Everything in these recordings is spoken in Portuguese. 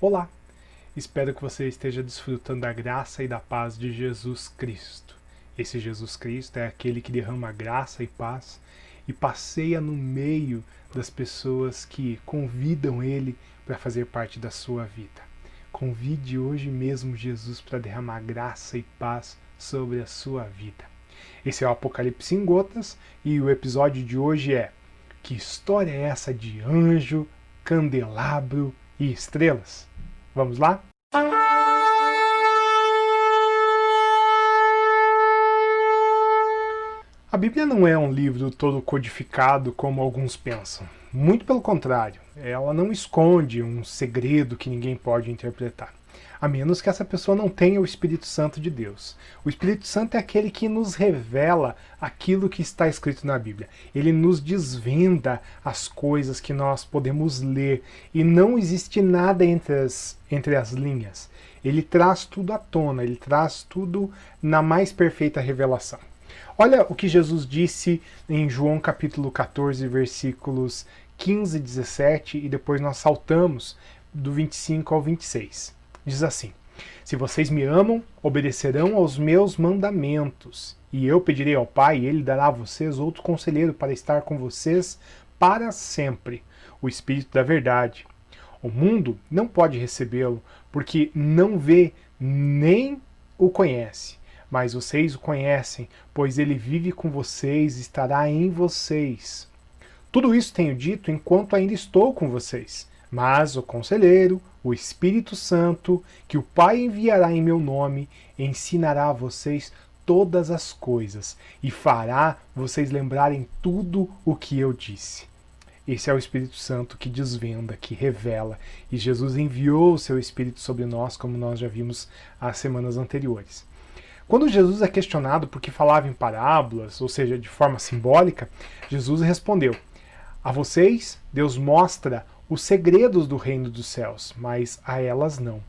Olá! Espero que você esteja desfrutando da graça e da paz de Jesus Cristo. Esse Jesus Cristo é aquele que derrama graça e paz e passeia no meio das pessoas que convidam Ele para fazer parte da sua vida. Convide hoje mesmo Jesus para derramar graça e paz sobre a sua vida. Esse é o Apocalipse em Gotas e o episódio de hoje é: que história é essa de anjo, candelabro e estrelas? Vamos lá? A Bíblia não é um livro todo codificado como alguns pensam. Muito pelo contrário, ela não esconde um segredo que ninguém pode interpretar. A menos que essa pessoa não tenha o Espírito Santo de Deus. O Espírito Santo é aquele que nos revela aquilo que está escrito na Bíblia. Ele nos desvenda as coisas que nós podemos ler. E não existe nada entre as linhas. Ele traz tudo à tona, ele traz tudo na mais perfeita revelação. Olha o que Jesus disse em João capítulo 14, versículos 15 e 17, e depois nós saltamos do 25 ao 26. Diz assim: se vocês me amam, obedecerão aos meus mandamentos, e eu pedirei ao Pai, e ele dará a vocês outro conselheiro para estar com vocês para sempre, o Espírito da verdade. O mundo não pode recebê-lo, porque não vê nem o conhece. Mas vocês o conhecem, pois ele vive com vocês e estará em vocês. Tudo isso tenho dito enquanto ainda estou com vocês. Mas o Conselheiro, o Espírito Santo, que o Pai enviará em meu nome, ensinará a vocês todas as coisas e fará vocês lembrarem tudo o que eu disse. Esse é o Espírito Santo que desvenda, que revela. E Jesus enviou o seu Espírito sobre nós, como nós já vimos as semanas anteriores. Quando Jesus é questionado por que falava em parábolas, ou seja, de forma simbólica, Jesus respondeu: a vocês, Deus mostra os segredos do reino dos céus, mas a elas não.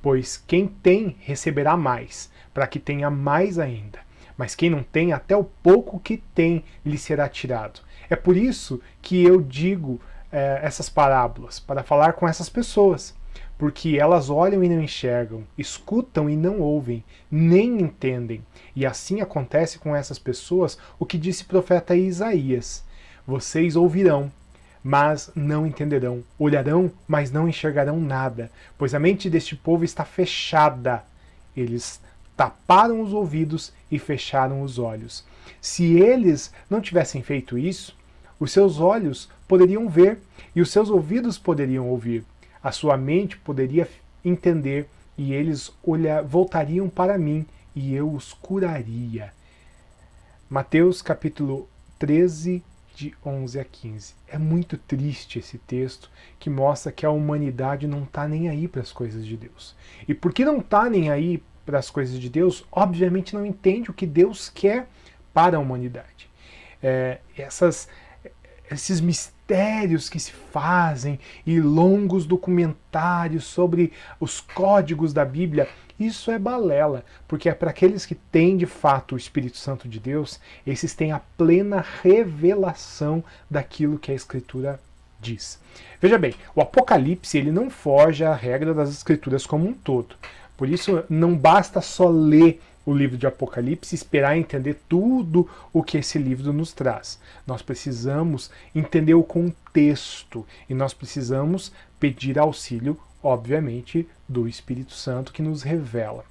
Pois quem tem, receberá mais, para que tenha mais ainda. Mas quem não tem, até o pouco que tem, lhe será tirado. É por isso que eu digo essas parábolas, para falar com essas pessoas. Porque elas olham e não enxergam, escutam e não ouvem, nem entendem. E assim acontece com essas pessoas o que disse o profeta Isaías: vocês ouvirão, mas não entenderão, olharão, mas não enxergarão nada, pois a mente deste povo está fechada. Eles taparam os ouvidos e fecharam os olhos. Se eles não tivessem feito isso, os seus olhos poderiam ver e os seus ouvidos poderiam ouvir. A sua mente poderia entender e eles voltariam para mim e eu os curaria. Mateus capítulo 13, de 11 a 15. É muito triste esse texto que mostra que a humanidade não está nem aí para as coisas de Deus. E porque não está nem aí para as coisas de Deus, obviamente não entende o que Deus quer para a humanidade. Esses mistérios que se fazem e longos documentários sobre os códigos da Bíblia, isso é balela, porque é para aqueles que têm de fato o Espírito Santo de Deus, esses têm a plena revelação daquilo que a Escritura diz. Veja bem, o Apocalipse ele não foge à regra das Escrituras como um todo. Por isso não basta só ler o livro de Apocalipse e esperar entender tudo o que esse livro nos traz. Nós precisamos entender o contexto e nós precisamos pedir auxílio, obviamente, do Espírito Santo que nos revela.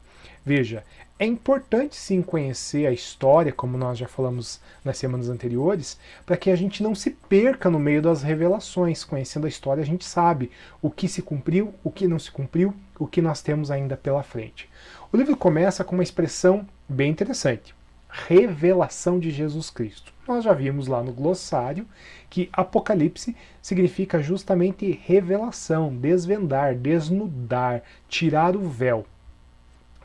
Veja, é importante sim conhecer a história, como nós já falamos nas semanas anteriores, para que a gente não se perca no meio das revelações. Conhecendo a história, a gente sabe o que se cumpriu, o que não se cumpriu, o que nós temos ainda pela frente. O livro começa com uma expressão bem interessante: revelação de Jesus Cristo. Nós já vimos lá no glossário que Apocalipse significa justamente revelação, desvendar, desnudar, tirar o véu.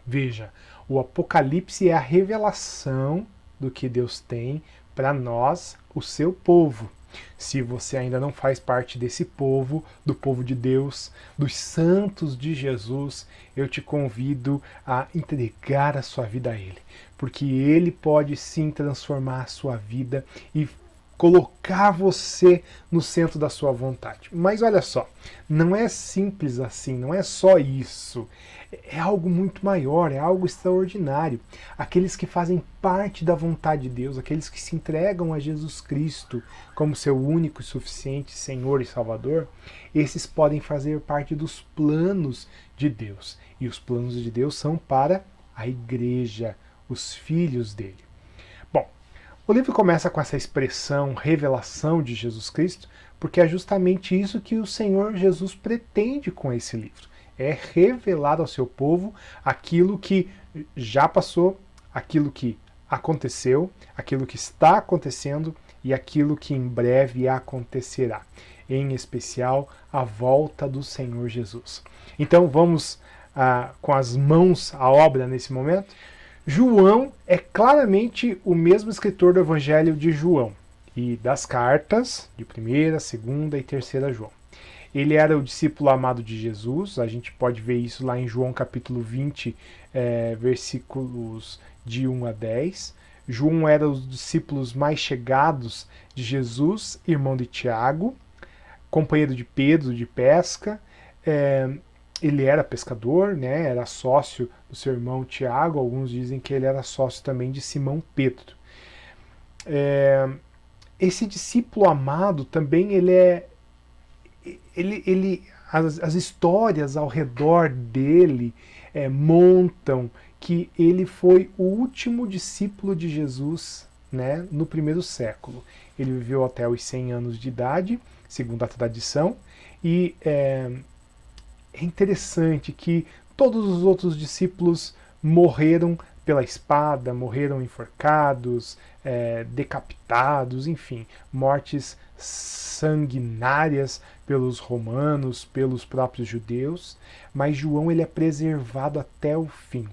Veja, o Apocalipse é a revelação do que Deus tem para nós, o seu povo. Se você ainda não faz parte desse povo, do povo de Deus, dos santos de Jesus, eu te convido a entregar a sua vida a Ele, porque Ele pode sim transformar a sua vida e colocar você no centro da sua vontade. Mas olha só, não é simples assim, não é só isso. É algo muito maior, é algo extraordinário. Aqueles que fazem parte da vontade de Deus, aqueles que se entregam a Jesus Cristo como seu único e suficiente Senhor e Salvador, esses podem fazer parte dos planos de Deus. E os planos de Deus são para a igreja, os filhos dele. Bom, o livro começa com essa expressão revelação de Jesus Cristo, porque é justamente isso que o Senhor Jesus pretende com esse livro. É revelar ao seu povo aquilo que já passou, aquilo que aconteceu, aquilo que está acontecendo e aquilo que em breve acontecerá. Em especial, a volta do Senhor Jesus. Então vamos com as mãos à obra nesse momento. João é claramente o mesmo escritor do Evangelho de João e das cartas de 1ª, 2ª e 3ª João. Ele era o discípulo amado de Jesus, a gente pode ver isso lá em João capítulo 20, versículos de 1 a 10. João era os discípulos mais chegados de Jesus, irmão de Tiago, companheiro de Pedro de pesca. Ele era pescador, né? Era sócio do seu irmão Tiago. Alguns dizem que ele era sócio também de Simão Pedro. Esse discípulo amado também as histórias ao redor dele montam que ele foi o último discípulo de Jesus, né, no 1º século. Ele viveu até os 100 anos de idade, segundo a tradição, e é interessante que todos os outros discípulos morreram pela espada, morreram enforcados, decapitados, enfim, mortes sanguinárias pelos romanos, pelos próprios judeus, mas João ele é preservado até o fim.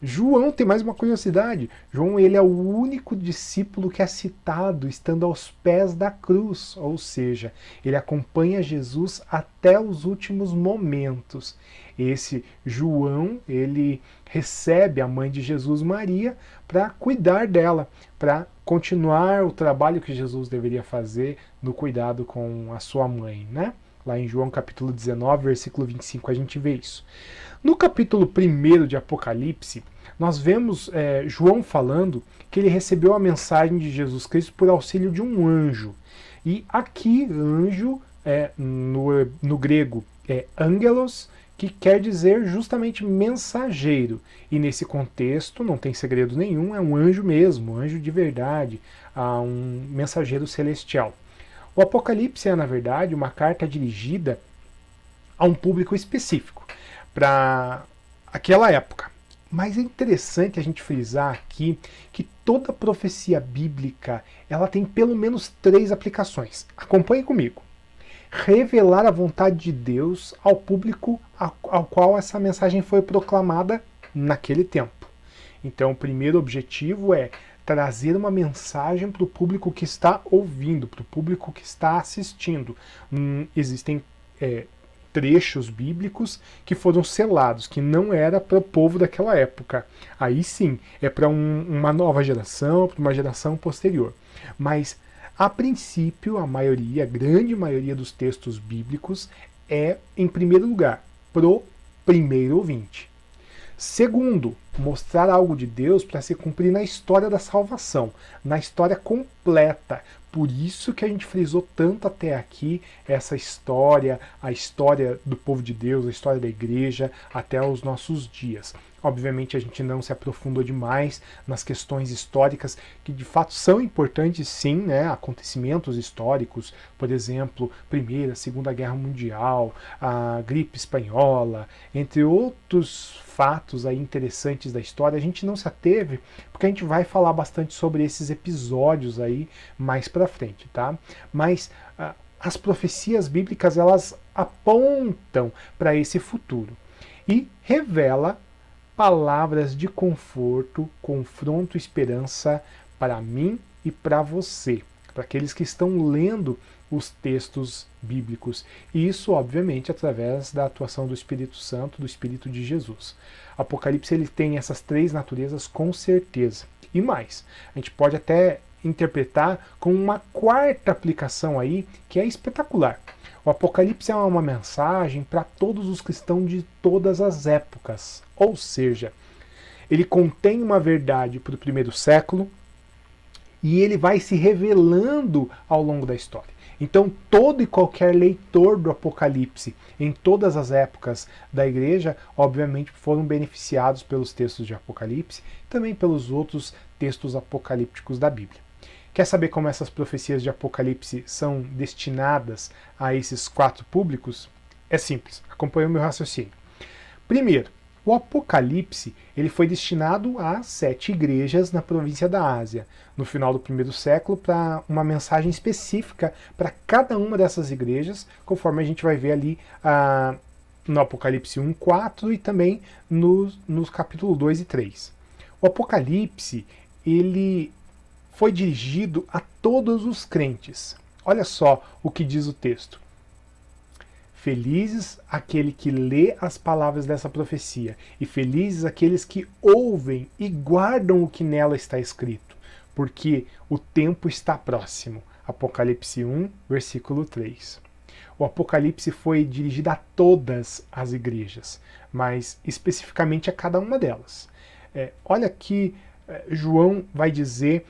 João tem mais uma curiosidade. João ele é o único discípulo que é citado estando aos pés da cruz, ou seja, ele acompanha Jesus até os últimos momentos. Esse João, ele recebe a mãe de Jesus, Maria, para cuidar dela, para continuar o trabalho que Jesus deveria fazer no cuidado com a sua mãe, né? Lá em João capítulo 19, versículo 25, a gente vê isso. No capítulo 1 de Apocalipse, nós vemos João falando que ele recebeu a mensagem de Jesus Cristo por auxílio de um anjo. E aqui, anjo, no grego, é angelos, que quer dizer justamente mensageiro. E nesse contexto, não tem segredo nenhum, é um anjo mesmo, um anjo de verdade, um mensageiro celestial. O Apocalipse é, na verdade, uma carta dirigida a um público específico, para aquela época. Mas é interessante a gente frisar aqui que toda profecia bíblica ela tem pelo menos 3 aplicações. Acompanhe comigo. Revelar a vontade de Deus ao público ao qual essa mensagem foi proclamada naquele tempo. Então, o primeiro objetivo é trazer uma mensagem para o público que está ouvindo, para o público que está assistindo. Existem trechos bíblicos que foram selados, que não era para o povo daquela época. Aí sim, é para uma nova geração, para uma geração posterior. Mas, a princípio, a grande maioria dos textos bíblicos é, em primeiro lugar, pro primeiro ouvinte. Segundo, mostrar algo de Deus para se cumprir na história da salvação, na história completa. Por isso que a gente frisou tanto até aqui essa história, a história do povo de Deus, a história da igreja, até os nossos dias. Obviamente a gente não se aprofundou demais nas questões históricas, que de fato são importantes sim, né? Acontecimentos históricos, por exemplo, Primeira, Segunda Guerra Mundial, a gripe espanhola, entre outros fatos aí interessantes da história, a gente não se ateve, porque a gente vai falar bastante sobre esses episódios aí mais pra frente, tá? Mas as profecias bíblicas, elas apontam para esse futuro e revela palavras de conforto, confronto e esperança para mim e para você, para aqueles que estão lendo os textos bíblicos. E isso, obviamente, através da atuação do Espírito Santo, do Espírito de Jesus. Apocalipse ele tem essas 3 naturezas com certeza. E mais, a gente pode até interpretar com uma quarta aplicação aí, que é espetacular. O Apocalipse é uma mensagem para todos os cristãos de todas as épocas. Ou seja, ele contém uma verdade para o primeiro século e ele vai se revelando ao longo da história. Então, todo e qualquer leitor do Apocalipse, em todas as épocas da igreja, obviamente foram beneficiados pelos textos de Apocalipse, também pelos outros textos apocalípticos da Bíblia. Quer saber como essas profecias de Apocalipse são destinadas a esses 4 públicos? É simples, acompanhe o meu raciocínio. Primeiro, o Apocalipse ele foi destinado a 7 igrejas na província da Ásia, no final do primeiro século, para uma mensagem específica para cada uma dessas igrejas, conforme a gente vai ver ali no Apocalipse 1, 4 e também nos capítulos 2 e 3. O Apocalipse ele foi dirigido a todos os crentes. Olha só o que diz o texto. Felizes aquele que lê as palavras dessa profecia, e felizes aqueles que ouvem e guardam o que nela está escrito, porque o tempo está próximo. Apocalipse 1, versículo 3. O Apocalipse foi dirigido a todas as igrejas, mas especificamente a cada uma delas. Olha que João vai dizer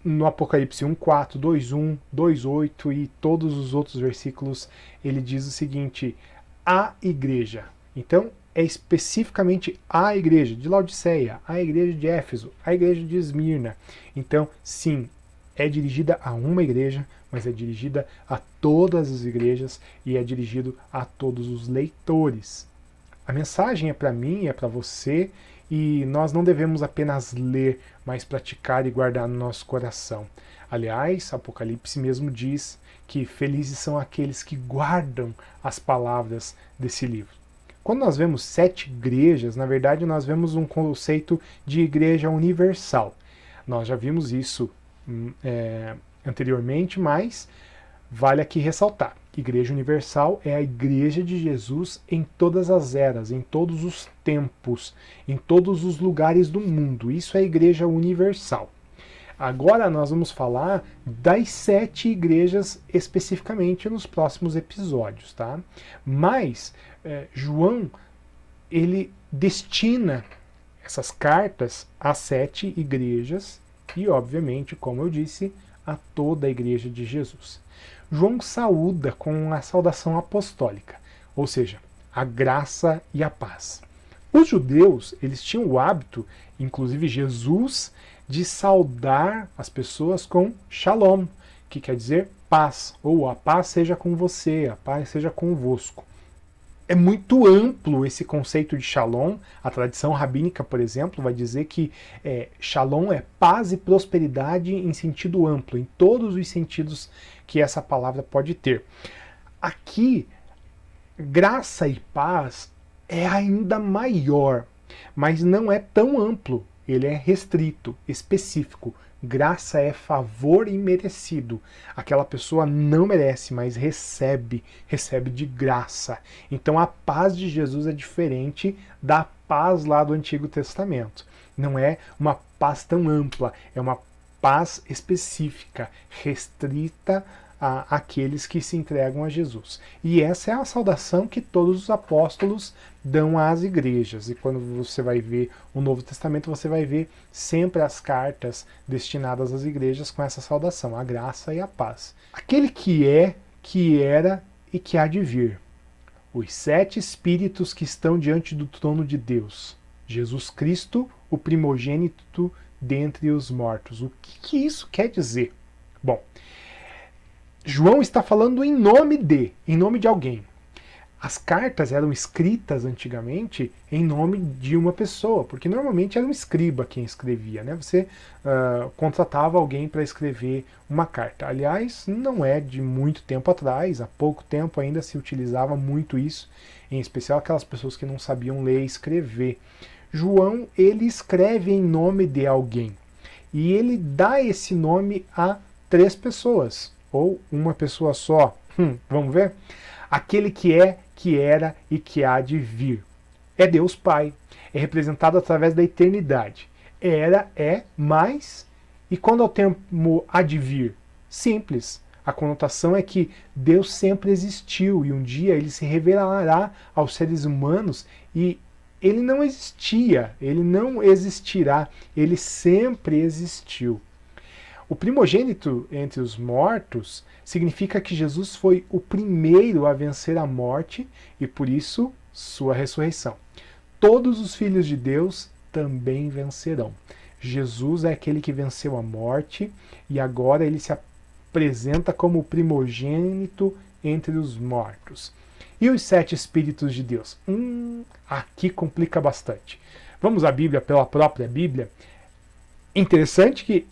no Apocalipse 1:4, 2:1, 2:8 e todos os outros versículos, ele diz o seguinte: a igreja. Então, é especificamente a igreja de Laodiceia, a igreja de Éfeso, a igreja de Esmirna. Então, sim, é dirigida a uma igreja, mas é dirigida a todas as igrejas e é dirigido a todos os leitores. A mensagem é para mim, é para você, e nós não devemos apenas ler, mas praticar e guardar no nosso coração. Aliás, Apocalipse mesmo diz que felizes são aqueles que guardam as palavras desse livro. Quando nós vemos 7 igrejas, na verdade nós vemos um conceito de igreja universal. Nós já vimos isso anteriormente, mas vale aqui ressaltar. Igreja universal é a igreja de Jesus em todas as eras, em todos os tempos, em todos os lugares do mundo. Isso é a igreja universal. Agora nós vamos falar das 7 igrejas especificamente nos próximos episódios, tá? Mas João, ele destina essas cartas a 7 igrejas e, obviamente, como eu disse, a toda a igreja de Jesus. João saúda com a saudação apostólica, ou seja, a graça e a paz. Os judeus, eles tinham o hábito, inclusive Jesus, de saudar as pessoas com shalom, que quer dizer paz, ou a paz seja com você, a paz seja convosco. É muito amplo esse conceito de shalom. A tradição rabínica, por exemplo, vai dizer que shalom é paz e prosperidade em sentido amplo, em todos os sentidos que essa palavra pode ter. Aqui, graça e paz é ainda maior, mas não é tão amplo. Ele é restrito, específico. Graça é favor imerecido. Aquela pessoa não merece, mas recebe de graça. Então a paz de Jesus é diferente da paz lá do Antigo Testamento. Não é uma paz tão ampla, é uma paz específica, restrita àqueles que se entregam a Jesus. E essa é a saudação que todos os apóstolos dão às igrejas. E quando você vai ver o Novo Testamento, você vai ver sempre as cartas destinadas às igrejas com essa saudação, a graça e a paz. Aquele que é, que era e que há de vir. Os 7 espíritos que estão diante do trono de Deus. Jesus Cristo, o primogênito dentre os mortos. O que isso quer dizer? Bom, João está falando em nome de alguém. As cartas eram escritas antigamente em nome de uma pessoa, porque normalmente era um escriba quem escrevia, né? Você contratava alguém para escrever uma carta. Aliás, não é de muito tempo atrás, há pouco tempo ainda se utilizava muito isso, em especial aquelas pessoas que não sabiam ler e escrever. João, ele escreve em nome de alguém, e ele dá esse nome a 3 pessoas, ou uma pessoa só. Vamos ver? Aquele que é, que era e que há de vir. É Deus Pai. É representado através da eternidade. Era, é, mas E quando é o termo há de vir? Simples. A conotação é que Deus sempre existiu e um dia ele se revelará aos seres humanos e ele não existia, ele não existirá, ele sempre existiu. O primogênito entre os mortos significa que Jesus foi o primeiro a vencer a morte e por isso sua ressurreição. Todos os filhos de Deus também vencerão. Jesus é aquele que venceu a morte e agora ele se apresenta como o primogênito entre os mortos. E os 7 Espíritos de Deus? Aqui complica bastante. Vamos à Bíblia pela própria Bíblia. Interessante que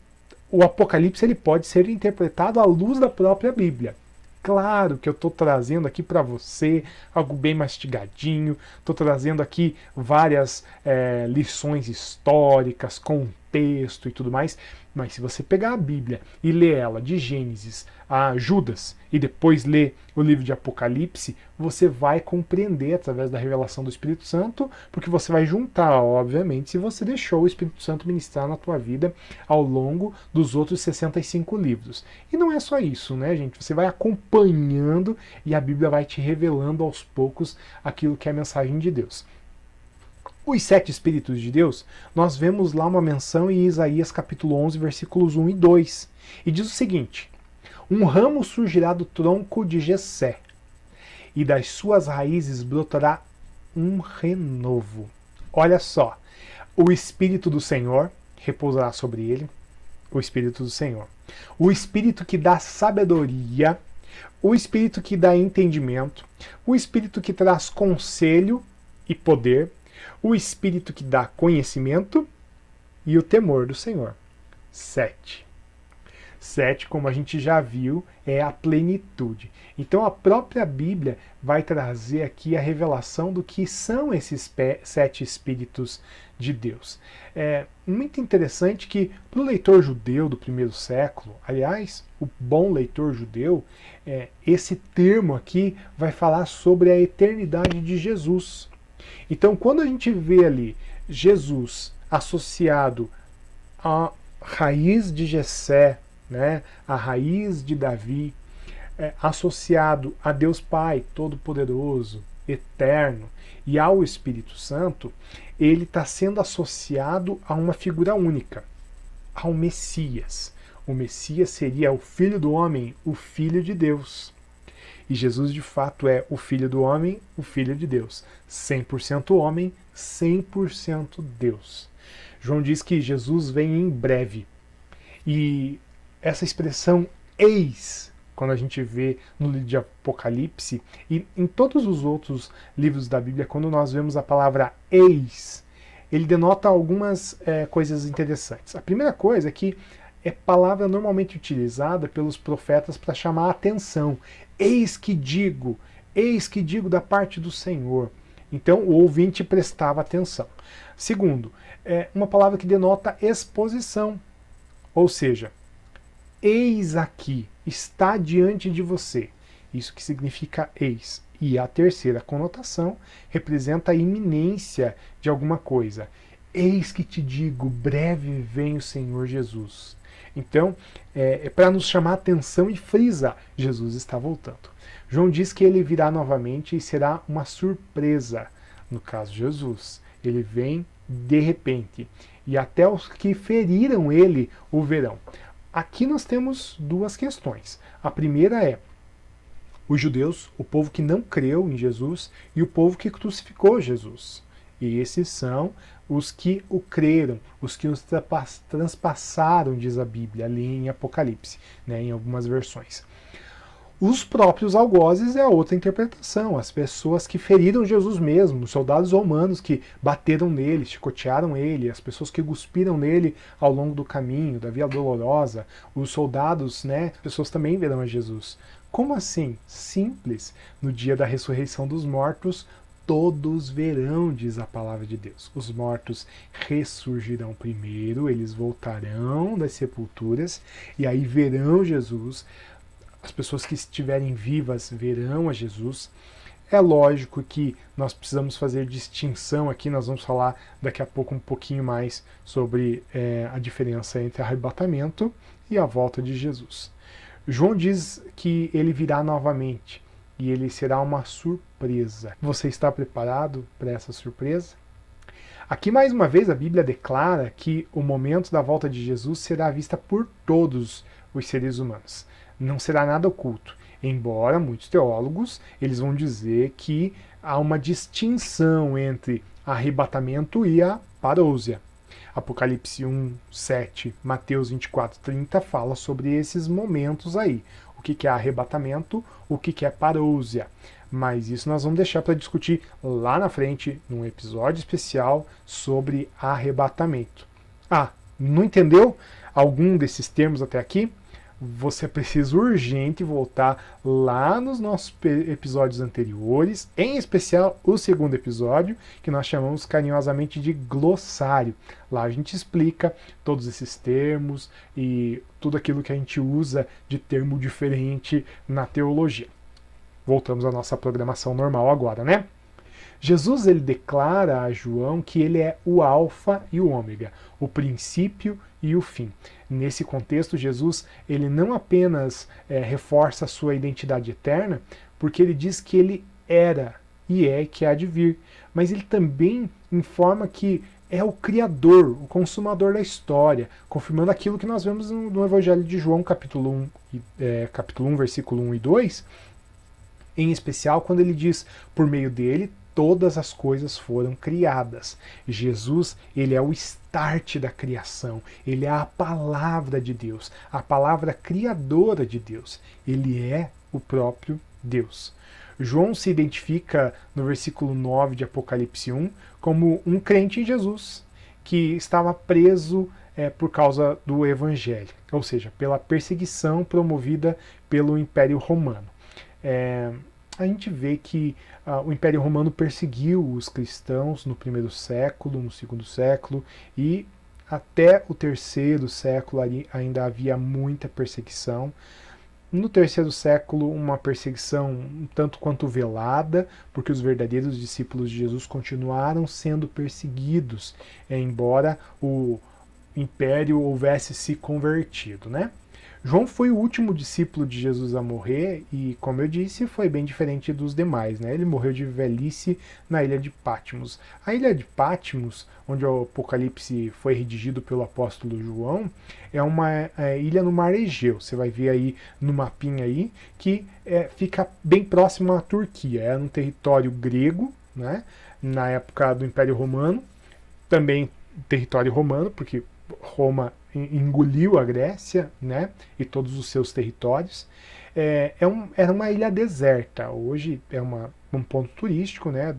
o Apocalipse ele pode ser interpretado à luz da própria Bíblia. Claro que eu estou trazendo aqui para você algo bem mastigadinho, estou trazendo aqui várias lições históricas, contexto e tudo mais, mas se você pegar a Bíblia e ler ela de Gênesis a Judas e depois ler o livro de Apocalipse, você vai compreender através da revelação do Espírito Santo, porque você vai juntar, obviamente, se você deixou o Espírito Santo ministrar na tua vida ao longo dos outros 65 livros. E não é só isso, né, gente? Você vai acompanhando e a Bíblia vai te revelando aos poucos aquilo que é a mensagem de Deus. Os 7 Espíritos de Deus, nós vemos lá uma menção em Isaías capítulo 11, versículos 1 e 2. E diz o seguinte: um ramo surgirá do tronco de Jessé, e das suas raízes brotará um renovo. Olha só, o Espírito do Senhor repousará sobre ele, o Espírito do Senhor. O Espírito que dá sabedoria, o Espírito que dá entendimento, o Espírito que traz conselho e poder, o Espírito que dá conhecimento e o temor do Senhor. 7. 7, como a gente já viu, é a plenitude. Então a própria Bíblia vai trazer aqui a revelação do que são esses 7 Espíritos de Deus. É muito interessante que para o leitor judeu do primeiro século, aliás, o bom leitor judeu, esse termo aqui vai falar sobre a eternidade de Jesus. Então quando a gente vê ali Jesus associado à raiz de Jessé, né, a raiz de Davi, associado a Deus Pai Todo-Poderoso, Eterno, e ao Espírito Santo, ele está sendo associado a uma figura única, ao Messias. O Messias seria o Filho do Homem, o Filho de Deus. E Jesus de fato é o Filho do Homem, o Filho de Deus. 100% homem, 100% Deus. João diz que Jesus vem em breve. E essa expressão eis, quando a gente vê no livro de Apocalipse e em todos os outros livros da Bíblia, quando nós vemos a palavra eis, ele denota algumas coisas interessantes. A primeira coisa é que é palavra normalmente utilizada pelos profetas para chamar a atenção. Eis que digo da parte do Senhor. Então o ouvinte prestava atenção. Segundo, é uma palavra que denota exposição, ou seja, eis aqui, está diante de você. Isso que significa eis. E a terceira conotação representa a iminência de alguma coisa. Eis que te digo, breve vem o Senhor Jesus. Então, é para nos chamar a atenção e frisa, Jesus está voltando. João diz que ele virá novamente e será uma surpresa. No caso, Jesus, ele vem de repente. E até os que feriram ele o verão. Aqui nós temos duas questões. A primeira é os judeus, o povo que não creu em Jesus e o povo que crucificou Jesus. E esses são os que o creram, os que os transpassaram, diz a Bíblia, ali em Apocalipse, né, em algumas versões. Os próprios algozes é a outra interpretação, as pessoas que feriram Jesus mesmo, os soldados romanos que bateram nele, chicotearam ele, as pessoas que cuspiram nele ao longo do caminho, da Via Dolorosa, os soldados, né, as pessoas também verão a Jesus. Como assim? Simples. No dia da ressurreição dos mortos, todos verão, diz a palavra de Deus. Os mortos ressurgirão primeiro, eles voltarão das sepulturas e aí verão Jesus. As pessoas que estiverem vivas verão a Jesus. É lógico que nós precisamos fazer distinção aqui, nós vamos falar daqui a pouco um pouquinho mais sobre a diferença entre arrebatamento e a volta de Jesus. João diz que ele virá novamente e ele será uma surpresa. Você está preparado para essa surpresa? Aqui mais uma vez a Bíblia declara que o momento da volta de Jesus será vista por todos os seres humanos. Não será nada oculto. Embora muitos teólogos eles vão dizer que há uma distinção entre arrebatamento e a parousia. Apocalipse 1, 7, Mateus 24, 30 fala sobre esses momentos aí. O que é arrebatamento, o que é parousia. Mas isso nós vamos deixar para discutir lá na frente, num episódio especial sobre arrebatamento. Não entendeu algum desses termos até aqui? Você precisa urgente voltar lá nos nossos episódios anteriores, em especial o segundo episódio, que nós chamamos carinhosamente de glossário. Lá a gente explica todos esses termos e tudo aquilo que a gente usa de termo diferente na teologia. Voltamos à nossa programação normal agora, né? Jesus ele declara a João que ele é o alfa e o ômega, o princípio e o fim. Nesse contexto, Jesus ele não apenas reforça a sua identidade eterna, porque ele diz que ele era e é que há de vir, mas ele também informa que é o Criador, o consumador da história, confirmando aquilo que nós vemos no Evangelho de João, capítulo 1, versículo 1 e 2, em especial quando ele diz, por meio dele, todas as coisas foram criadas. Jesus, ele é o start da criação, ele é a palavra de Deus, a palavra criadora de Deus. Ele é o próprio Deus. João se identifica no versículo 9 de Apocalipse 1 como um crente em Jesus, que estava preso por causa do Evangelho, ou seja, pela perseguição promovida pelo Império Romano. A gente vê que o Império Romano perseguiu os cristãos no primeiro século, no segundo século, e até o terceiro século ainda havia muita perseguição. No terceiro século, uma perseguição um tanto quanto velada, porque os verdadeiros discípulos de Jesus continuaram sendo perseguidos, embora o império houvesse se convertido, né? João foi o último discípulo de Jesus a morrer e, como eu disse, foi bem diferente dos demais, né? Ele morreu de velhice na ilha de Patmos. A ilha de Patmos, onde o Apocalipse foi redigido pelo apóstolo João, é uma ilha no Mar Egeu. Você vai ver aí no mapinha aí que fica bem próximo à Turquia. Era um território grego, né? Na época do Império Romano, também território romano, porque Roma engoliu a Grécia, né, e todos os seus territórios. Era uma ilha deserta. Hoje é um ponto turístico, né?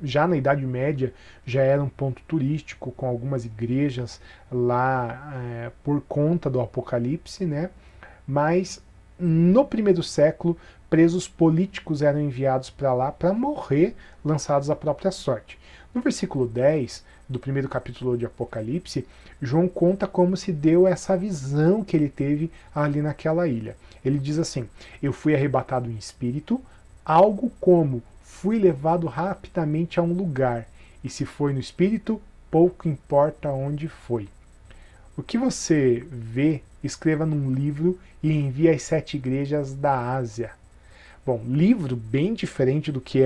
Já na Idade Média já era um ponto turístico com algumas igrejas lá por conta do Apocalipse, né? Mas no primeiro século presos políticos eram enviados para lá para morrer, lançados à própria sorte. No versículo 10 do primeiro capítulo de Apocalipse, João conta como se deu essa visão que ele teve ali naquela ilha. Ele diz assim: eu fui arrebatado em espírito, algo como fui levado rapidamente a um lugar, e se foi no espírito, pouco importa onde foi. O que você vê, escreva num livro e envie às 7 igrejas da Ásia. Bom, livro bem diferente do que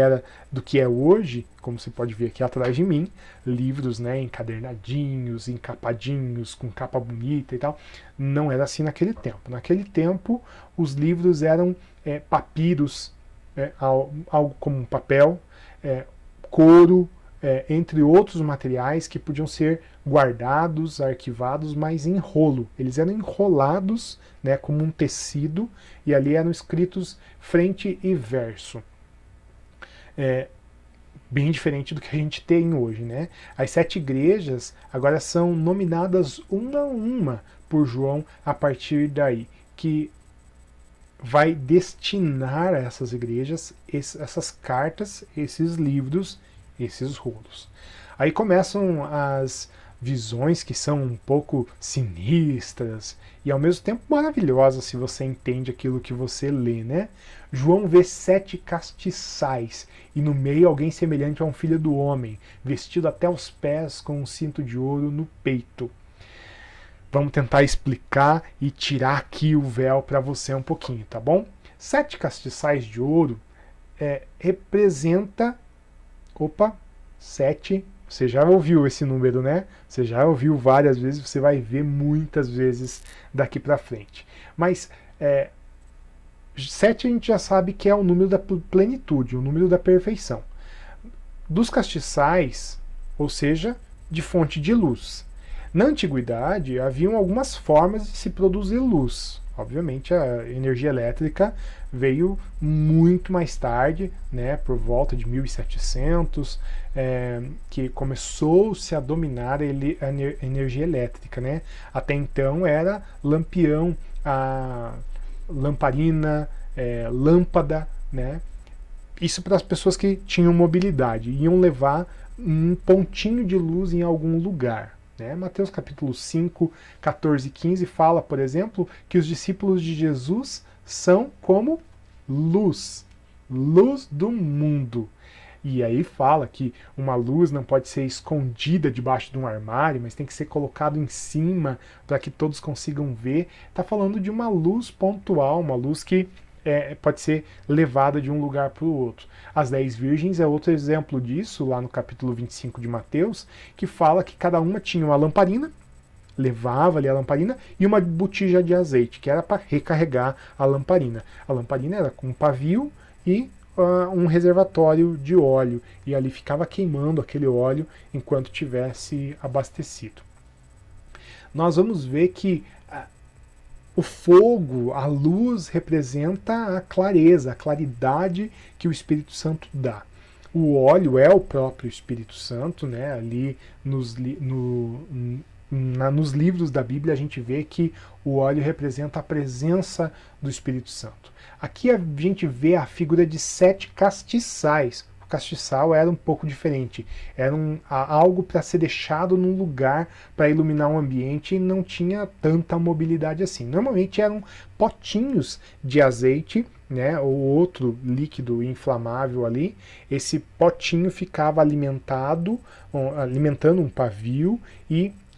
é hoje, como você pode ver aqui atrás de mim, livros, né, encadernadinhos, encapadinhos, com capa bonita e tal. Não era assim naquele tempo. Naquele tempo, os livros eram papiros, algo como um papel, couro, entre outros materiais que podiam ser guardados, arquivados, mas em rolo. Eles eram enrolados, né, como um tecido, e ali eram escritos frente e verso. Bem diferente do que a gente tem hoje, né? As 7 igrejas agora são nominadas uma a uma por João a partir daí, que vai destinar a essas igrejas essas cartas, esses livros, esses rolos. Aí começam as visões que são um pouco sinistras e ao mesmo tempo maravilhosas se você entende aquilo que você lê, né? João vê 7 castiçais e no meio alguém semelhante a um filho do homem, vestido até os pés com um cinto de ouro no peito. Vamos tentar explicar e tirar aqui o véu para você um pouquinho, tá bom? 7 castiçais de ouro representa... Opa, 7. Você já ouviu esse número, né? Você já ouviu várias vezes, você vai ver muitas vezes daqui para frente. Mas 7 a gente já sabe que é o número da plenitude, o número da perfeição. Dos castiçais, ou seja, de fonte de luz. Na antiguidade, haviam algumas formas de se produzir luz. Obviamente, a energia elétrica veio muito mais tarde, né, por volta de 1700, que começou-se a dominar a energia elétrica. Né? Até então era lampião, a lamparina, lâmpada, né? Isso para as pessoas que tinham mobilidade, iam levar um pontinho de luz em algum lugar. Mateus capítulo 5, 14 e 15 fala, por exemplo, que os discípulos de Jesus são como luz, luz do mundo. E aí fala que uma luz não pode ser escondida debaixo de um armário, mas tem que ser colocado em cima para que todos consigam ver. Está falando de uma luz pontual, uma luz que pode ser levada de um lugar para o outro. As 10 virgens é outro exemplo disso, lá no capítulo 25 de Mateus, que fala que cada uma tinha uma lamparina, levava ali a lamparina, e uma botija de azeite, que era para recarregar a lamparina. A lamparina era com um pavio e um reservatório de óleo, e ali ficava queimando aquele óleo enquanto tivesse abastecido. Nós vamos ver que o fogo, a luz, representa a clareza, a claridade que o Espírito Santo dá. O óleo é o próprio Espírito Santo, né? Ali nos livros da Bíblia a gente vê que o óleo representa a presença do Espírito Santo. Aqui a gente vê a figura de 7 castiçais. O castiçal era um pouco diferente. Era algo para ser deixado num lugar para iluminar um ambiente e não tinha tanta mobilidade assim. Normalmente eram potinhos de azeite, né, ou outro líquido inflamável ali. Esse potinho ficava alimentando um pavio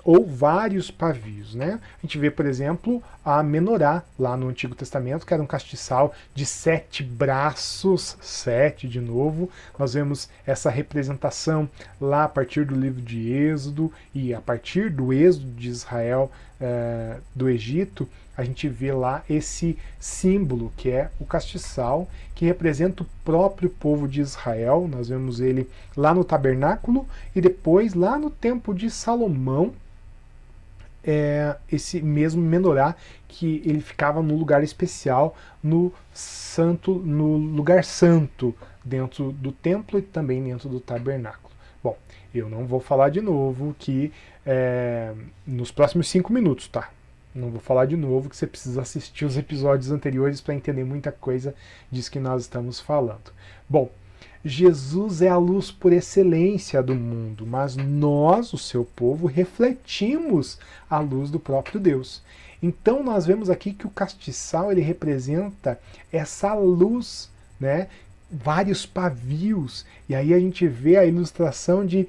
ou vários pavios, né? A gente vê, por exemplo, a menorá lá no Antigo Testamento, que era um castiçal de 7 braços, 7 de novo. Nós vemos essa representação lá a partir do livro de Êxodo, e a partir do êxodo de Israel do Egito, a gente vê lá esse símbolo, que é o castiçal, que representa o próprio povo de Israel. Nós vemos ele lá no tabernáculo e depois lá no templo de Salomão, esse mesmo menorá, que ele ficava no lugar especial, no lugar santo, dentro do templo e também dentro do tabernáculo. Bom, eu não vou falar de novo que nos próximos 5 minutos, tá? Não vou falar de novo, que você precisa assistir os episódios anteriores para entender muita coisa disso que nós estamos falando. Bom, Jesus é a luz por excelência do mundo, mas nós, o seu povo, refletimos a luz do próprio Deus. Então nós vemos aqui que o castiçal ele representa essa luz, né? Vários pavios, e aí a gente vê a ilustração de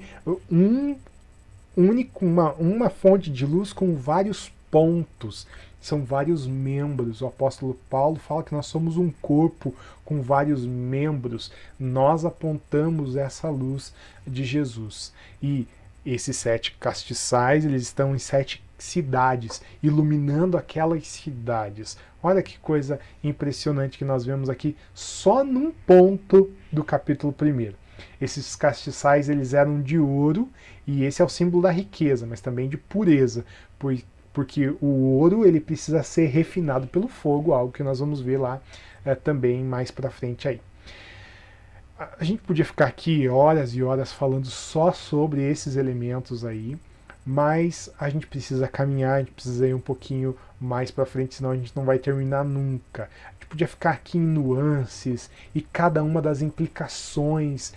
uma fonte de luz com vários pontos. São vários membros. O apóstolo Paulo fala que nós somos um corpo com vários membros. Nós apontamos essa luz de Jesus. E esses 7 castiçais, eles estão em 7 cidades, iluminando aquelas cidades. Olha que coisa impressionante que nós vemos aqui só num ponto do capítulo 1. Esses castiçais, eles eram de ouro, e esse é o símbolo da riqueza, mas também de pureza, porque o ouro ele precisa ser refinado pelo fogo, algo que nós vamos ver lá também mais para frente aí. A gente podia ficar aqui horas e horas falando só sobre esses elementos aí, mas a gente precisa caminhar, a gente precisa ir um pouquinho mais para frente, senão a gente não vai terminar nunca. A gente podia ficar aqui em nuances e cada uma das implicações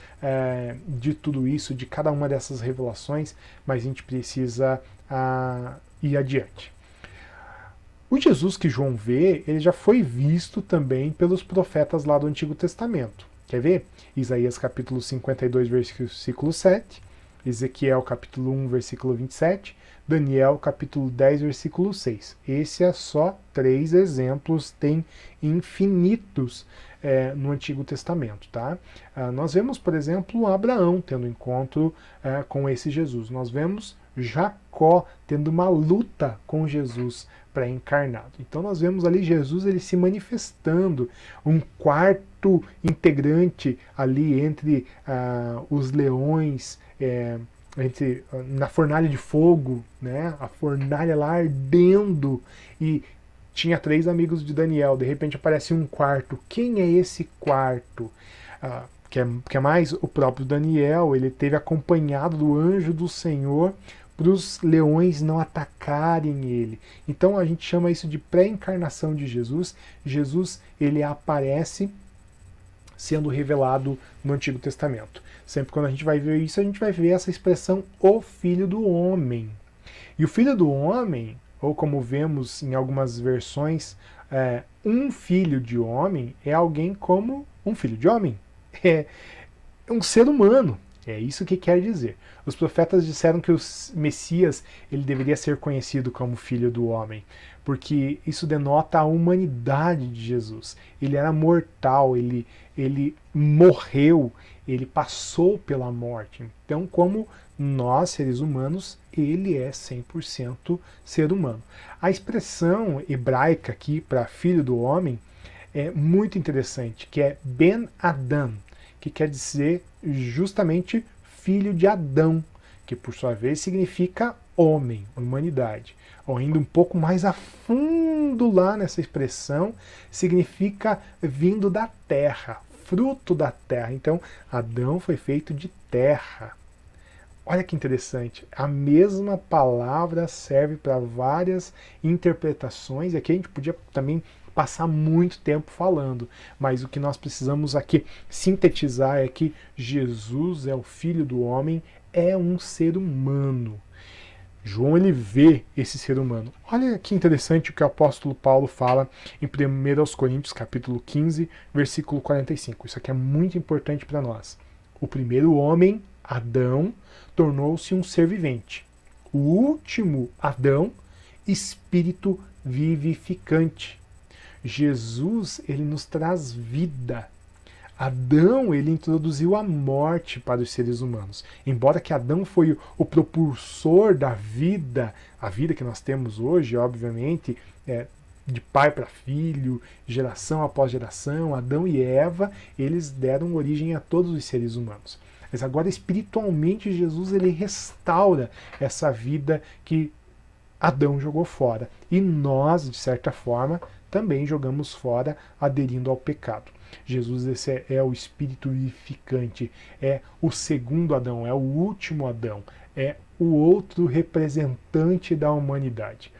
de tudo isso, de cada uma dessas revelações, mas a gente precisa ir adiante. O Jesus que João vê, ele já foi visto também pelos profetas lá do Antigo Testamento. Quer ver? Isaías capítulo 52, versículo 7, Ezequiel capítulo 1, versículo 27, Daniel capítulo 10, versículo 6. Esse é só 3 exemplos, tem infinitos no Antigo Testamento. Tá? Nós vemos, por exemplo, Abraão tendo encontro com esse Jesus. Nós vemos Jacó tendo uma luta com Jesus pré-encarnado. Então nós vemos ali Jesus ele se manifestando, um quarto integrante ali entre os leões, na fornalha de fogo, né? A fornalha lá ardendo, e tinha 3 amigos de Daniel, de repente aparece um quarto. Quem é esse quarto? Que é mais o próprio Daniel, ele teve acompanhado do anjo do Senhor para os leões não atacarem ele. Então a gente chama isso de pré-encarnação de Jesus. Jesus ele aparece sendo revelado no Antigo Testamento. Sempre quando a gente vai ver isso, a gente vai ver essa expressão, o Filho do Homem. E o Filho do Homem, ou como vemos em algumas versões, um filho de homem é alguém como um filho de homem. É um ser humano. É isso que quer dizer. Os profetas disseram que o Messias ele deveria ser conhecido como Filho do Homem, porque isso denota a humanidade de Jesus. Ele era mortal, ele morreu, ele passou pela morte. Então, como nós, seres humanos, ele é 100% ser humano. A expressão hebraica aqui para Filho do Homem é muito interessante, que é Ben Adam, que quer dizer justamente filho de Adão, que por sua vez significa homem, humanidade. Ou indo um pouco mais a fundo lá nessa expressão, significa vindo da terra, fruto da terra. Então, Adão foi feito de terra. Olha que interessante, a mesma palavra serve para várias interpretações, e aqui a gente podia também passar muito tempo falando, mas o que nós precisamos aqui sintetizar é que Jesus é o Filho do Homem, é um ser humano. João ele vê esse ser humano. Olha que interessante o que o apóstolo Paulo fala em 1 Coríntios capítulo 15, versículo 45. Isso aqui é muito importante para nós. O primeiro homem, Adão, tornou-se um ser vivente. O último Adão, espírito vivificante. Jesus, ele nos traz vida. Adão, ele introduziu a morte para os seres humanos. Embora que Adão foi o propulsor da vida, a vida que nós temos hoje, obviamente, de pai para filho, geração após geração, Adão e Eva, eles deram origem a todos os seres humanos. Mas agora, espiritualmente, Jesus, ele restaura essa vida que Adão jogou fora. E nós, de certa forma, também jogamos fora, aderindo ao pecado. Jesus esse é o Espírito vivificante, é o segundo Adão, é o último Adão, é o outro representante da humanidade.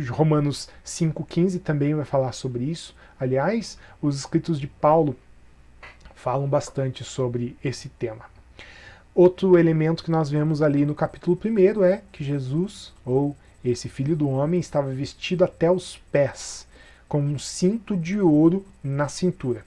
Romanos 5,15 também vai falar sobre isso. Aliás, os escritos de Paulo falam bastante sobre esse tema. Outro elemento que nós vemos ali no capítulo 1 é que Jesus, ou esse Filho do Homem, estava vestido até os pés, com um cinto de ouro na cintura.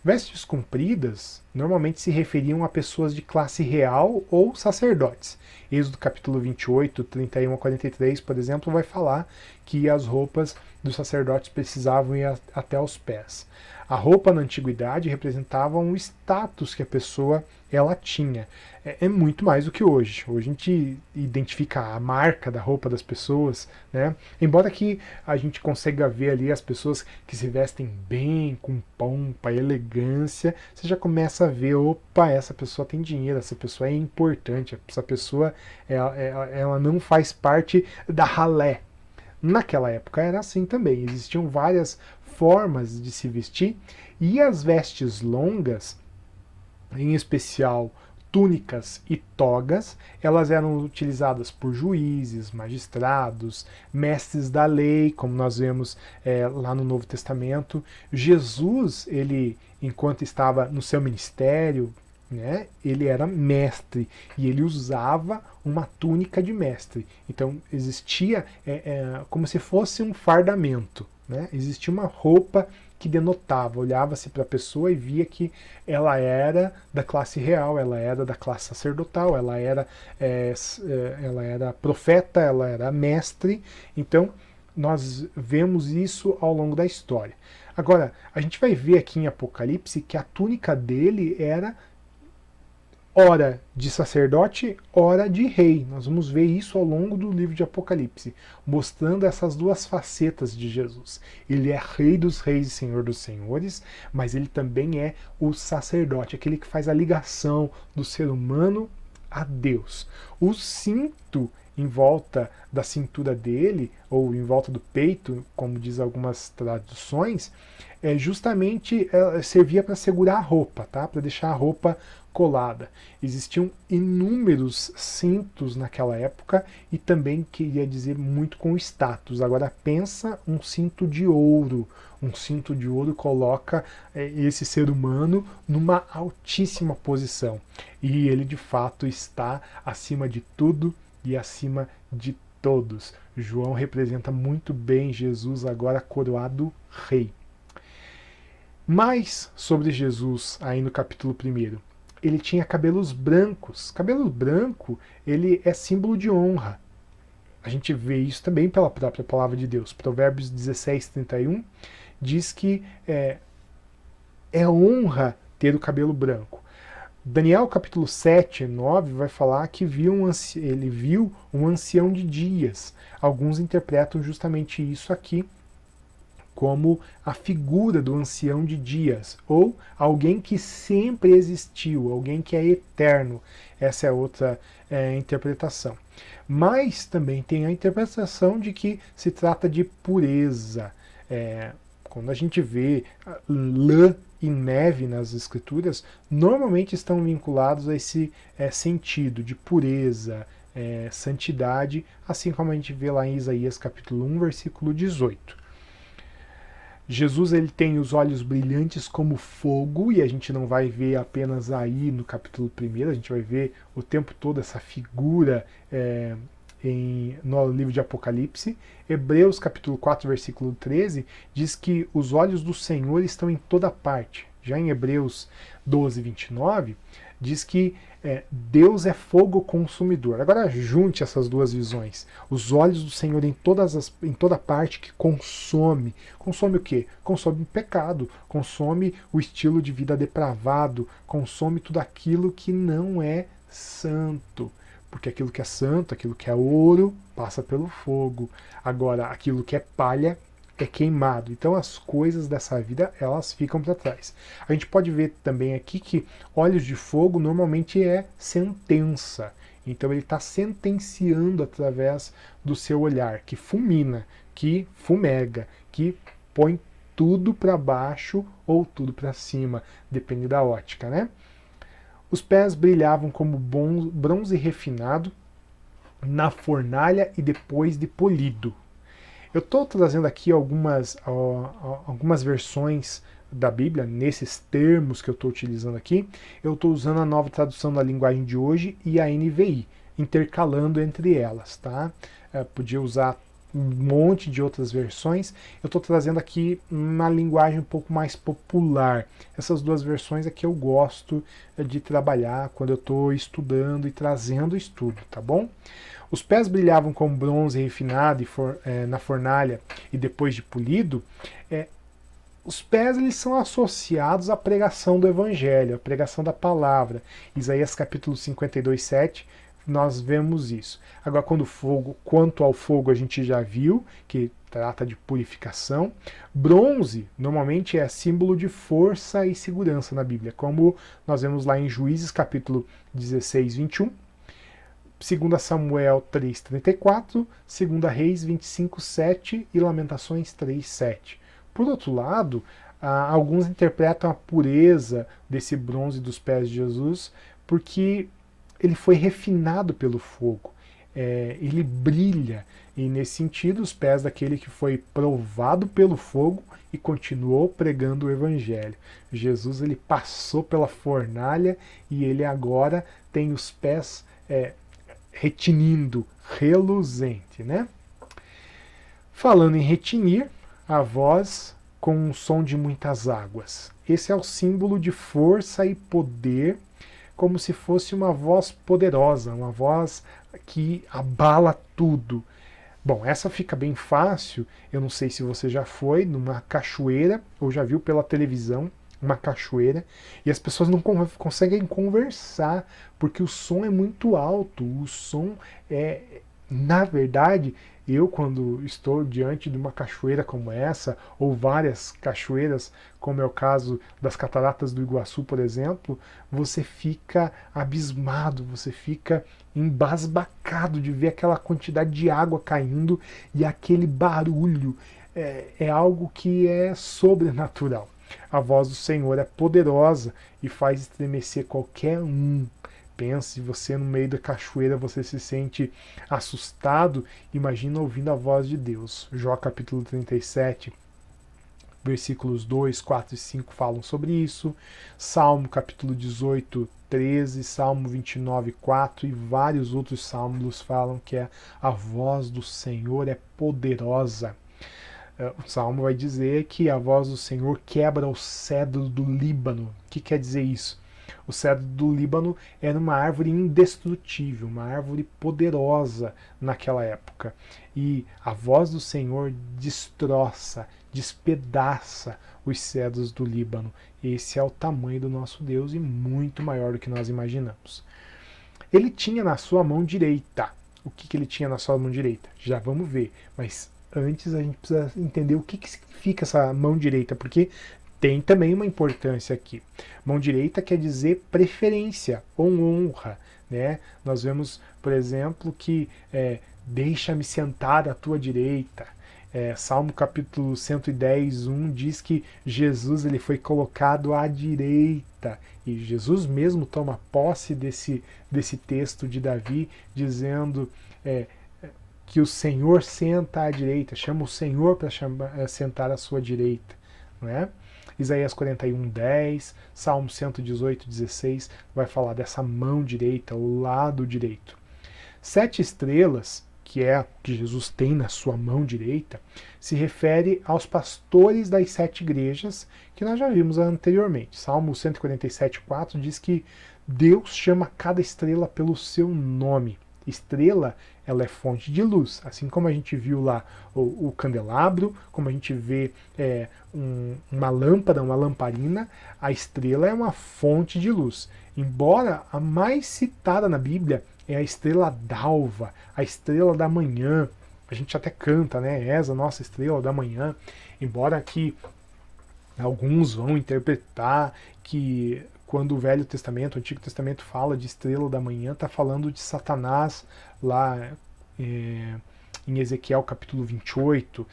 Vestes compridas normalmente se referiam a pessoas de classe real ou sacerdotes. Êxodo capítulo 28, 31 a 43, por exemplo, vai falar que as roupas dos sacerdotes precisavam ir até os pés. A roupa na antiguidade representava um status que a pessoa ela tinha. É muito mais do que hoje. Hoje a gente identifica a marca da roupa das pessoas, né? Embora que a gente consiga ver ali as pessoas que se vestem bem, com pompa, elegância, você já começa a ver, opa, essa pessoa tem dinheiro, essa pessoa é importante, essa pessoa ela não faz parte da ralé. Naquela época era assim também, existiam várias formas de se vestir, e as vestes longas, em especial túnicas e togas, elas eram utilizadas por juízes, magistrados, mestres da lei, como nós vemos lá no Novo Testamento. Jesus, ele, enquanto estava no seu ministério, né, ele era mestre e ele usava uma túnica de mestre. Então existia como se fosse um fardamento, né? Existia uma roupa que denotava, olhava-se para a pessoa e via que ela era da classe real, ela era da classe sacerdotal, ela era profeta, ela era mestre. Então nós vemos isso ao longo da história. Agora, a gente vai ver aqui em Apocalipse que a túnica dele era ora de sacerdote, ora de rei. Nós vamos ver isso ao longo do livro de Apocalipse, mostrando essas duas facetas de Jesus. Ele é rei dos reis e senhor dos senhores, mas ele também é o sacerdote, aquele que faz a ligação do ser humano a Deus. O cinto em volta da cintura dele, ou em volta do peito, como diz algumas traduções, justamente servia para segurar a roupa, tá? Para deixar a roupa colada. Existiam inúmeros cintos naquela época e também queria dizer muito com status. Agora pensa um cinto de ouro. Um cinto de ouro coloca esse ser humano numa altíssima posição. E ele de fato está acima de tudo e acima de todos. João representa muito bem Jesus agora coroado rei. Mais sobre Jesus aí no capítulo 1. Ele tinha cabelos brancos. Cabelo branco, ele é símbolo de honra. A gente vê isso também pela própria palavra de Deus. Provérbios 16:31 diz que é honra ter o cabelo branco. Daniel capítulo 7, 9 vai falar que ele viu um ancião de dias. Alguns interpretam justamente isso aqui como a figura do ancião de dias, ou alguém que sempre existiu, alguém que é eterno. Essa é outra interpretação. Mas também tem a interpretação de que se trata de pureza. Quando a gente vê lã e neve nas escrituras, normalmente estão vinculados a esse sentido de pureza, santidade, assim como a gente vê lá em Isaías capítulo 1, versículo 18. Jesus ele tem os olhos brilhantes como fogo, e a gente não vai ver apenas aí no capítulo 1, a gente vai ver o tempo todo essa figura no livro de Apocalipse. Hebreus capítulo 4, versículo 13, diz que os olhos do Senhor estão em toda parte. Já em Hebreus 12, 29, diz que Deus é fogo consumidor. Agora junte essas duas visões. Os olhos do Senhor em toda parte que consome. Consome o quê? Consome o pecado, consome o estilo de vida depravado, consome tudo aquilo que não é santo. Porque aquilo que é santo, aquilo que é ouro, passa pelo fogo. Agora, aquilo que é palha é queimado. Então as coisas dessa vida, elas ficam para trás. A gente pode ver também aqui que olhos de fogo normalmente é sentença. Então ele está sentenciando através do seu olhar, que fulmina, que fumega, que põe tudo para baixo ou tudo para cima, depende da ótica, né? Os pés brilhavam como bronze refinado na fornalha e depois de polido. Eu estou trazendo aqui algumas versões da Bíblia, nesses termos que eu estou utilizando aqui. Eu estou usando a Nova Tradução da Linguagem de Hoje e a NVI, intercalando entre elas, tá? Podia usar um monte de outras versões. Eu estou trazendo aqui uma linguagem um pouco mais popular. Essas duas versões é que eu gosto de trabalhar quando eu estou estudando e trazendo estudo, tá bom? Os pés brilhavam como bronze refinado na fornalha e depois de polido. Os pés eles são associados à pregação do Evangelho, à pregação da palavra. Isaías capítulo 52, 7, nós vemos isso. Agora, quanto ao fogo, a gente já viu que trata de purificação. Bronze, normalmente, é símbolo de força e segurança na Bíblia, como nós vemos lá em Juízes capítulo 16, 21. 2 Samuel 3,34, 2 Reis 25,7 e Lamentações 3,7. Por outro lado, alguns interpretam a pureza desse bronze dos pés de Jesus porque ele foi refinado pelo fogo. Ele brilha, e nesse sentido os pés daquele que foi provado pelo fogo e continuou pregando o evangelho. Jesus, ele passou pela fornalha e ele agora tem os pés retinindo, reluzente, né? Falando em retinir, a voz com um som de muitas águas. Esse é o símbolo de força e poder, como se fosse uma voz poderosa, uma voz que abala tudo. Bom, essa fica bem fácil. Eu não sei se você já foi numa cachoeira ou já viu pela televisão uma cachoeira e as pessoas não conseguem conversar porque o som é muito alto. O som na verdade, eu quando estou diante de uma cachoeira como essa, ou várias cachoeiras, como é o caso das Cataratas do Iguaçu, por exemplo, você fica abismado, você fica embasbacado de ver aquela quantidade de água caindo e aquele barulho. É algo que é sobrenatural. A voz do Senhor é poderosa e faz estremecer qualquer um. Pense, você no meio da cachoeira, você se sente assustado, imagina ouvindo a voz de Deus. Jó capítulo 37, versículos 2, 4 e 5 falam sobre isso. Salmo capítulo 18, 13, Salmo 29, 4 e vários outros salmos falam que a voz do Senhor é poderosa. O Salmo vai dizer que a voz do Senhor quebra o cedro do Líbano. O que quer dizer isso? O cedro do Líbano era uma árvore indestrutível, uma árvore poderosa naquela época. E a voz do Senhor destroça, despedaça os cedros do Líbano. Esse é o tamanho do nosso Deus e muito maior do que nós imaginamos. Ele tinha na sua mão direita. O que ele tinha na sua mão direita? Já vamos ver, mas antes a gente precisa entender o que significa essa mão direita, porque tem também uma importância aqui. Mão direita quer dizer preferência ou honra, né? Nós vemos, por exemplo, que deixa-me sentar à tua direita. Salmo capítulo 110, 1 diz que Jesus ele foi colocado à direita. E Jesus mesmo toma posse desse texto de Davi, dizendo que o Senhor senta à direita, chama o Senhor para sentar à sua direita. Não é? Isaías 41, 10, Salmo 118, 16 vai falar dessa mão direita, o lado direito. 7 estrelas, que é o que Jesus tem na sua mão direita, se refere aos pastores das 7 igrejas que nós já vimos anteriormente. Salmo 147, 4 diz que Deus chama cada estrela pelo seu nome. Estrela, ela é fonte de luz, assim como a gente viu lá o candelabro, como a gente vê uma lâmpada, uma lamparina, a estrela é uma fonte de luz. Embora a mais citada na Bíblia é a estrela d'alva, a estrela da manhã, a gente até canta, né? És a nossa estrela da manhã, embora que alguns vão interpretar que quando o Velho Testamento, o Antigo Testamento fala de estrela da manhã, está falando de Satanás lá em Ezequiel capítulo 28.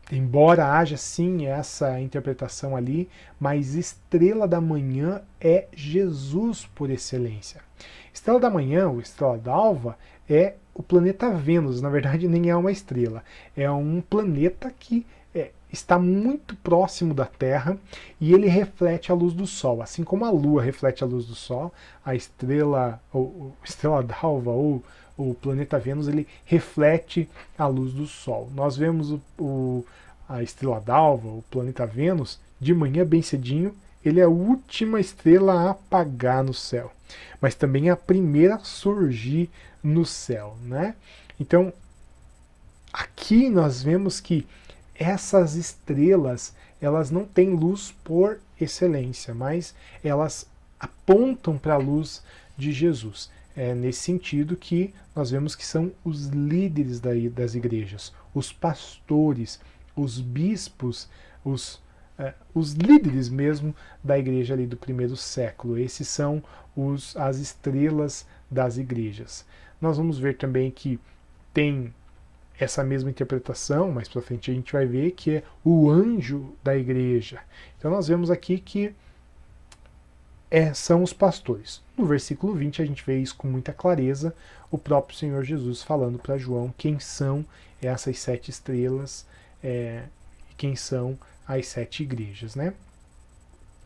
Embora haja sim essa interpretação ali, mas estrela da manhã é Jesus por excelência. Estrela da manhã, ou estrela d'alva, é o planeta Vênus. Na verdade, nem é uma estrela. É um planeta que está muito próximo da Terra e ele reflete a luz do Sol. Assim como a Lua reflete a luz do Sol, a estrela d'alva ou o planeta Vênus, ele reflete a luz do Sol. Nós vemos a estrela d'alva, o planeta Vênus, de manhã bem cedinho, ele é a última estrela a apagar no céu, mas também é a primeira a surgir no céu, né? Então, aqui nós vemos que essas estrelas, elas não têm luz por excelência, mas elas apontam para a luz de Jesus. É nesse sentido que nós vemos que são os líderes das igrejas, os pastores, os bispos, os líderes mesmo da igreja ali do primeiro século. Esses são as estrelas das igrejas. Nós vamos ver também que tem essa mesma interpretação, mais para frente a gente vai ver que é o anjo da igreja. Então nós vemos aqui que são os pastores. No versículo 20 a gente vê isso com muita clareza, o próprio Senhor Jesus falando para João quem são essas 7 estrelas, quem são as 7 igrejas, né?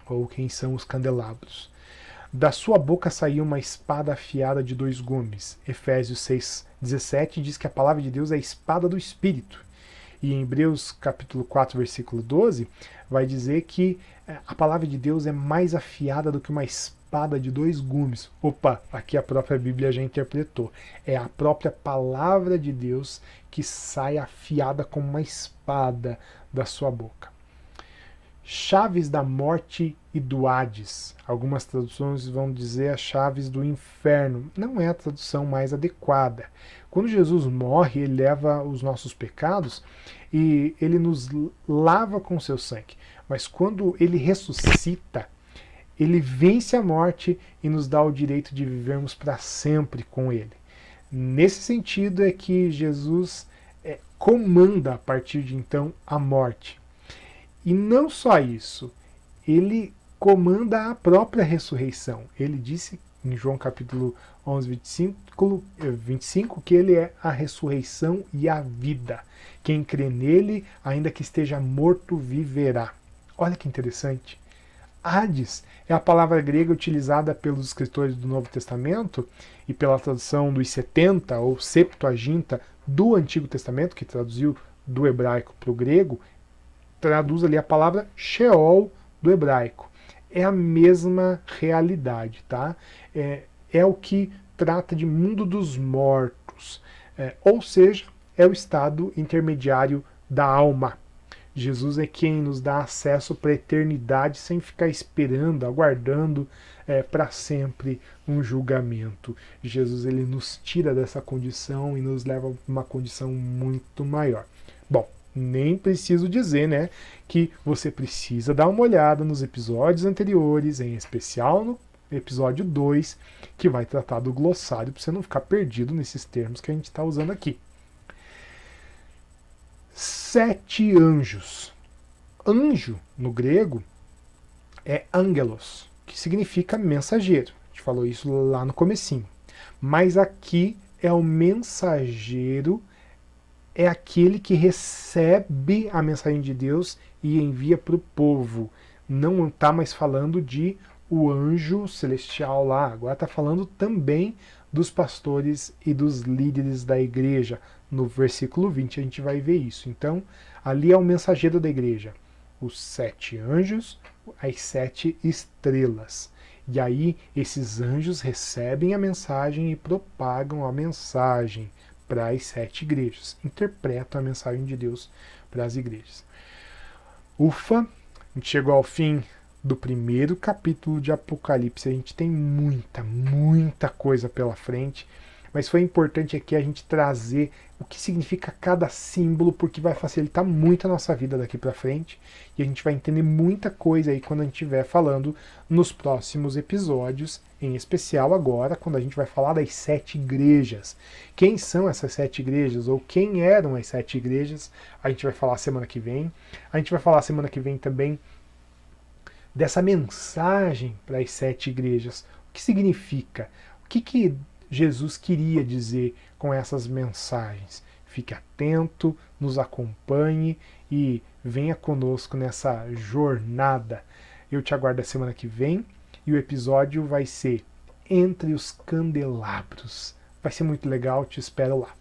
Ou quem são os candelabros. Da sua boca saiu uma espada afiada de 2 gumes. Efésios 6,17 diz que a palavra de Deus é a espada do Espírito. E em Hebreus capítulo 4, versículo 12, vai dizer que a palavra de Deus é mais afiada do que uma espada de 2 gumes. Opa, aqui a própria Bíblia já interpretou. É a própria palavra de Deus que sai afiada como uma espada da sua boca. Chaves da morte e do Hades. Algumas traduções vão dizer as chaves do inferno. Não é a tradução mais adequada. Quando Jesus morre, ele leva os nossos pecados e ele nos lava com seu sangue. Mas quando ele ressuscita, ele vence a morte e nos dá o direito de vivermos para sempre com ele. Nesse sentido é que Jesus comanda a partir de então a morte. E não só isso, ele comanda a própria ressurreição. Ele disse em João capítulo 11, 25, que ele é a ressurreição e a vida. Quem crê nele, ainda que esteja morto, viverá. Olha que interessante. Hades é a palavra grega utilizada pelos escritores do Novo Testamento e pela tradução dos 70 ou Septuaginta do Antigo Testamento, que traduziu do hebraico para o grego, traduz ali a palavra Sheol do hebraico. É a mesma realidade, tá? É o que trata de mundo dos mortos, ou seja, é o estado intermediário da alma. Jesus é quem nos dá acesso para a eternidade sem ficar esperando, aguardando para sempre um julgamento. Jesus ele nos tira dessa condição e nos leva a uma condição muito maior. Bom, nem preciso dizer, né, que você precisa dar uma olhada nos episódios anteriores, em especial no episódio 2, que vai tratar do glossário, para você não ficar perdido nesses termos que a gente está usando aqui. 7 anjos. Anjo, no grego, é angelos, que significa mensageiro. A gente falou isso lá no comecinho. Mas aqui é o mensageiro, é aquele que recebe a mensagem de Deus e envia para o povo. Não está mais falando de o anjo celestial lá, agora está falando também dos pastores e dos líderes da igreja. No versículo 20 a gente vai ver isso. Então, ali é o mensageiro da igreja. Os 7 anjos, as 7 estrelas. E aí, esses anjos recebem a mensagem e propagam a mensagem para as 7 igrejas. Interpretam a mensagem de Deus para as igrejas. Ufa, a gente chegou ao fim do primeiro capítulo de Apocalipse. A gente tem muita coisa pela frente, mas foi importante aqui a gente trazer o que significa cada símbolo, porque vai facilitar muito a nossa vida daqui para frente e a gente vai entender muita coisa aí quando a gente estiver falando nos próximos episódios, em especial agora, quando a gente vai falar das 7 igrejas. Quem são essas 7 igrejas, ou quem eram as 7 igrejas, a gente vai falar semana que vem. A gente vai falar semana que vem também dessa mensagem para as 7 igrejas. O que significa? O que Jesus queria dizer com essas mensagens? Fique atento, nos acompanhe e venha conosco nessa jornada. Eu te aguardo a semana que vem e o episódio vai ser Entre os Candelabros. Vai ser muito legal, te espero lá.